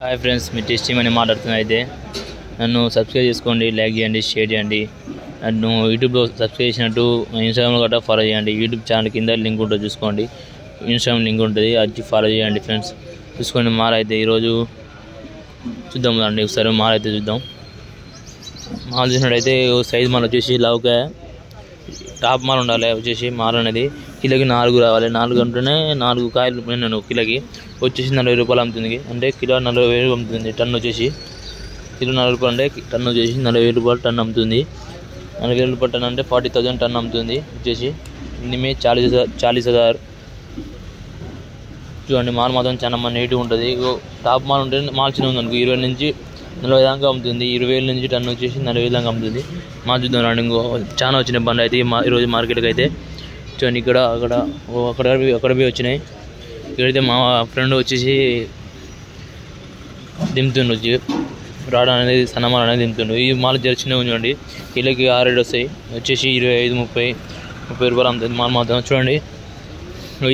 Hi friends, మీ tasty money మాట్లాడుతున్నా. అయితే నన్ను సబ్స్క్రైబ్ చేసుకోండి, లైక్ చేయండి, షేర్ చేయండి. నన్ను యూట్యూబ్లో సబ్స్క్రైబ్ చేసినట్టు ఇన్స్టాగ్రామ్లో గట్రా ఫాలో చేయండి. యూట్యూబ్ ఛానల్ కింద లింక్ ఉంటుంది, చూసుకోండి. ఇన్స్టాగ్రామ్ లింక్ ఉంటుంది, అది ఫాలో చేయండి ఫ్రెండ్స్. చూసుకోండి. మాల అయితే ఈరోజు చూద్దాం అండి. ఒకసారి మాల అయితే చూద్దాం. మాల చూసినట్టయితే సైజ్ మాల వచ్చేసి లవ్గా టాప్ మాల ఉండాలి. వచ్చేసి మాల అనేది కిలోకి 4 రావాలి. 4 ఉంటేనే 4 కాయలు నేను కిలోకి వచ్చేసి 40 రూపాయలు అమ్ముతుంది. అంటే కిలో 40,000 అమ్ముతుంది. టన్ వచ్చేసి కిలో 40 రూపాయలు, అంటే టన్ వచ్చేసి 40,000 రూపాయలు టన్ అమ్ముతుంది. 40,000 రూపాయలు టన్ అంటే 40,000 టన్ అమ్ముతుంది. వచ్చేసి ఇన్ని 40,000. చూడండి, మాల్ మాత్రం చాలా నీట్గా ఉంటుంది. టాప్ మాల్ ఉంటే మాల్ చిన్న ఉంది అనుకో 20 నుంచి 40 దాకా అమ్ముతుంది. 20,000 నుంచి టన్ వచ్చేసి 40,000 దాకా అమ్ముతుంది. మాల్ చూద్దాం రండి. ఇంకో చాలా వచ్చినాయి బండ్లు అయితే ఈరోజు మార్కెట్కి అయితే. చూడండి, ఇక్కడ అక్కడ వచ్చినాయి. ఇక్కడైతే మా ఫ్రెండ్ వచ్చేసి దింపుతుండు, వచ్చి రాడ్ అనేది సన్నమాల అనేది దింపుతుండు. ఈ మాల్ చిన్నగా చూడండి, కిలోకి 6 రేట్ వస్తాయి. వచ్చేసి 25-30 రూపాయలు అమ్ముతుంది మాల్ మాత్రం. చూడండి,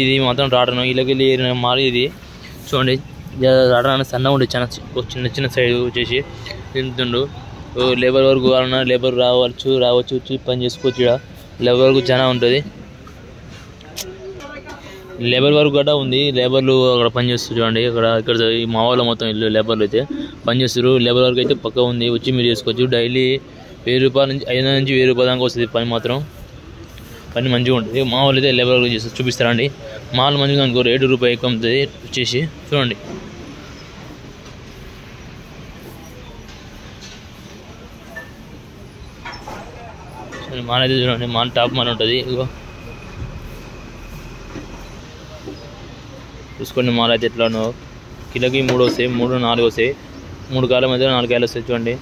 ఇది మాత్రం రాడను ఇళ్ళకి వెళ్ళి మాల్ ఇది. చూడండి, రావడానికి సన్నగా ఉండే చాలా చిన్న సైజు వచ్చేసి తింటుండు. లేబర్ వర్క్ కావాలన్నా లేబర్ రావచ్చు వచ్చి పని చేసుకోవచ్చు. ఇక్కడ లేబర్ వర్క్ చాలా ఉంటుంది. లేబర్ వర్క్ కూడా ఉంది. లేబర్లు అక్కడ పని చేస్తారు. చూడండి, ఇక్కడ ఈ మా వాళ్ళు మొత్తం ఇల్లు లేబర్లు అయితే పని చేస్తారు. లేబర్ వర్క్ అయితే పక్క ఉంది, వచ్చి మీరు చేసుకోవచ్చు. డైలీ 1000 రూపాయల నుంచి 500 నుంచి 1000 రూపాయల దాకా వస్తుంది పని మాత్రం. పని మంచిగా ఉంటుంది. మా వాళ్ళు అయితే లేబర్ వర్క్ చేస్తారు, చూపిస్తారండి. మాల్ మంచిగా అనుకో ₹7 ఎక్కువ అమ్ముతుంది. వచ్చేసి చూడండి, మాల్ అయితే చూడండి, మాల్ టాప్ మాల్ ఉంటుంది. ఇగో చూసుకోండి, మాల్ అయితే ఎట్లానో కిలోకి 3 వస్తాయి, 3-4 వస్తాయి. 3 కాయల మధ్య 4 కాయలు వస్తాయి. చూడండి,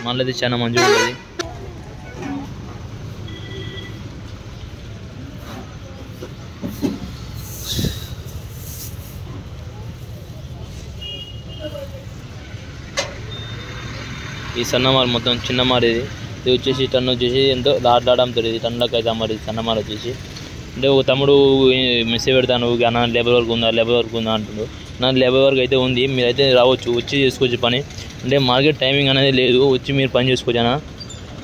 మాల్ అయితే చాలా మంచిగా ఉంటుంది. ఈ సన్న మాల్ మొత్తం చిన్న మాల్ ఇది వచ్చేసి టన్ వచ్చేసి ఎంతో లాడ్ అమ్ముతుంది. ఇది టన్నులకు అయితే అమ్మాలి. సన్న మాల్ వచ్చేసి అంటే ఒక తమ్ముడు మెసేజ్ పెడతాను, నా లేబర్ వర్క్ ఉందా అంటున్నాడు. నా లేబర్ వర్క్ అయితే ఉంది, మీరైతే రావచ్చు, వచ్చి చేసుకోవచ్చు పని. అంటే మార్కెట్ టైమింగ్ అనేది లేదు, వచ్చి మీరు పని చేసుకోవచ్చు అన్న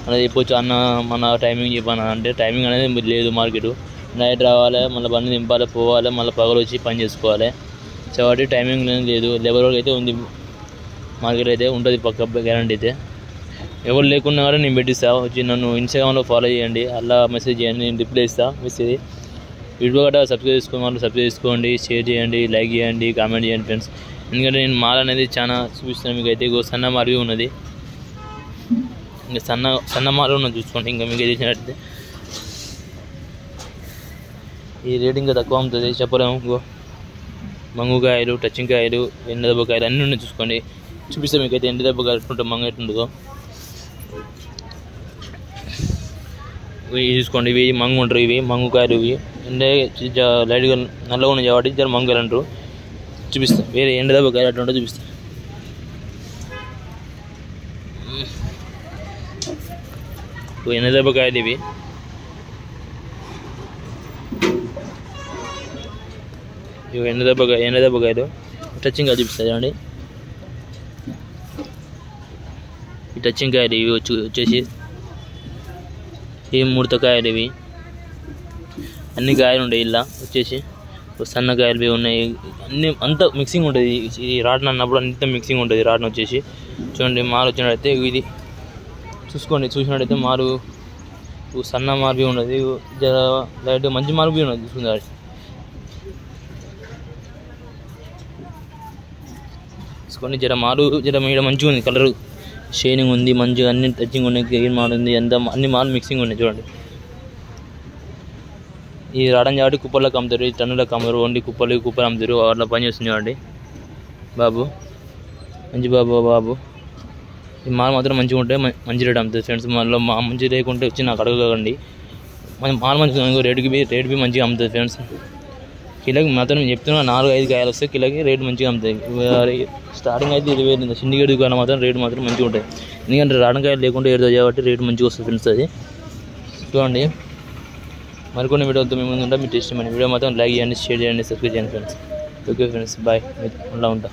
అనేది చెప్పొచ్చు. అన్న మన టైమింగ్ చెప్పాను అంటే టైమింగ్ అనేది లేదు. మార్కెట్ నైట్ రావాలి, మళ్ళీ బండి దింపాలి, పోవాలి, మళ్ళీ పగలు వచ్చి పని చేసుకోవాలి. కాబట్టి టైమింగ్ లేదు. లేబర్ వర్క్ అయితే ఉంది. మార్కెట్ అయితే ఉంటుంది పక్క గ్యారంటీ అయితే. ఎవరు లేకున్నా కానీ నేను పెట్టిస్తా. వచ్చి నన్ను ఇన్స్టాగ్రామ్లో ఫాలో చేయండి, అలా మెసేజ్ చేయండి, నేను రిప్లై ఇస్తాను. మెసేజ్ వీడియో గట్రా సబ్స్క్రైబ్ చేసుకోండి, షేర్ చేయండి, లైక్ చేయండి, కామెంట్ చేయండి ఫ్రెండ్స్. ఎందుకంటే నేను మాల్ అనేది చాలా చూపిస్తాను మీకు అయితే. సన్న మాల్ ఉన్నది, ఇంకా సన్న మాల్ ఉన్నది చూసుకోండి. ఇంకా మీకు తెలిసినట్టయితే ఈ రేట్ ఇంకా తక్కువ అమ్ముతుంది, చెప్పలేము. ఇంకో మంగుకాయలు, టచింగ్ కాయలు, ఎండదెబ్బకాయలు అన్నీ ఉన్నాయి చూసుకోండి. చూపిస్తాను మీకైతే ఎండదెబ్బకాయలు ఎట్లుంటుంది, మంగ ఎట్లుంటుందో ఇవి చూసుకోండి. ఇవి మంగు ఉంటారు, ఇవి మంగుకాయలు. ఇవి ఎండ లైట్గా నల్లగా ఉన్నాయి కాబట్టి జర మంగుకాయలు అంటారు. చూపిస్తాను వేరే ఎండదెబ్బకాయలు అట్లా చూపిస్తాను. ఎండదెబ్బకాయలు ఇవి. ఇవి ఎండదెబ్బకాయలు టచింగ్ కాయలు చూపిస్తాయి చూడండి. ఈ టచింగ్ కాయలు ఇవి వచ్చేసి ఈ ముడతకాయలు. ఇవి అన్ని కాయలు ఉంటాయి ఇలా. వచ్చేసి సన్న కాయలు ఇవి ఉన్నాయి. అంతా మిక్సింగ్ ఉంటుంది. ఈ రాటన్ అన్నప్పుడు అంతా మిక్సింగ్ ఉంటుంది. రాటన్ వచ్చేసి చూడండి, మాల్ వచ్చినట్టయితే ఇది చూసుకోండి. చూసినట్టయితే మారు సన్న మారువి ఉన్నది, లైట్ మంచి మారువి ఉన్నది. చూసుకుంటారు చూసుకోండి. జర మీద మంచిగా ఉంది, కలరు షైనింగ్ ఉంది, మంచిగా అన్ని టచింగ్ ఉన్నాయి. గ్రీన్ మాల్ ఉంది, అన్ని మాల్ మిక్సింగ్ ఉన్నాయి. చూడండి, ఈ రావడం కాబట్టి కుప్పర్లకు అమ్ముతారు, ఈ టన్నులకు అమ్మరు. ఓన్లీ కుప్పలు అమ్ముతారు. అట్లా పని చేస్తుంది చూడండి బాబు, మంచి బాబు. ఈ మాల్ మాత్రం మంచిగా ఉంటే మంచి రేట్ అమ్ముతుంది ఫ్రెండ్స్. మళ్ళీ మంచి లేకుంటే వచ్చి నాకు అడగకండి. మాల్ మంచిగా రేట్ బి మంచిగా అమ్ముతుంది ఫ్రెండ్స్. కిలోకి మాత్రం నేను చెప్తున్నా 4-5 కాయలు వస్తే కిలోకి రేట్ మంచిగా అమ్ముతాయి. స్టార్టింగ్ అయితే 20,000 సిండికేట్ దుకాణం మాత్రం రేట్ మాత్రం మంచిగా ఉంటాయి. ఎందుకంటే రావడంకాయలు లేకుంటే ఏడుతుంది కాబట్టి రేట్ మంచిగా వస్తుంది ఫ్రెండ్స్. అది చూడండి. మరికొన్ని వీడియోతో మేము ముందు ఉంటాం. మీ టేస్ట్ మన వీడియో మాత్రం లైక్ చేయండి, షేర్ చేయండి, సబ్స్క్రైబ్ చేయండి ఫ్రెండ్స్. Okay friends, bye. ఉంటా.